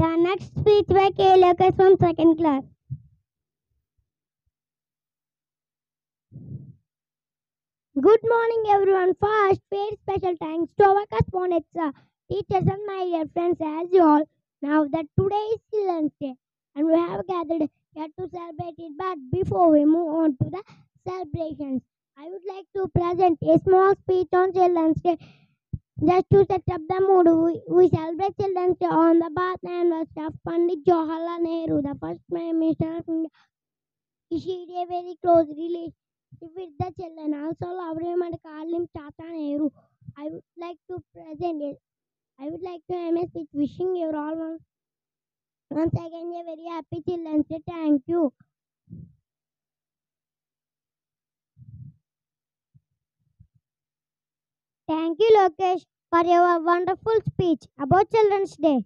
The next speech by K. Lucas from second class. Good morning, everyone. First, very special thanks to our correspondents, teachers, and my dear friends, as you all know that today is Children's Day, and we have gathered here to celebrate it. But before we move on to the celebrations, I would like to present a small speech on Children's Day. Just to set up the mood, we celebrate Children's Day on the birth anniversary of Pandit Jawaharlal Nehru, the first Prime Minister of India. He shared a very close relationship with the children. Also, loved him and called him Tata Nehru. I would like to present it. I would like to end my speech wishing you all once again a very happy Children's Day. Thank you. Thank you, Lokesh, for your wonderful speech about Children's Day.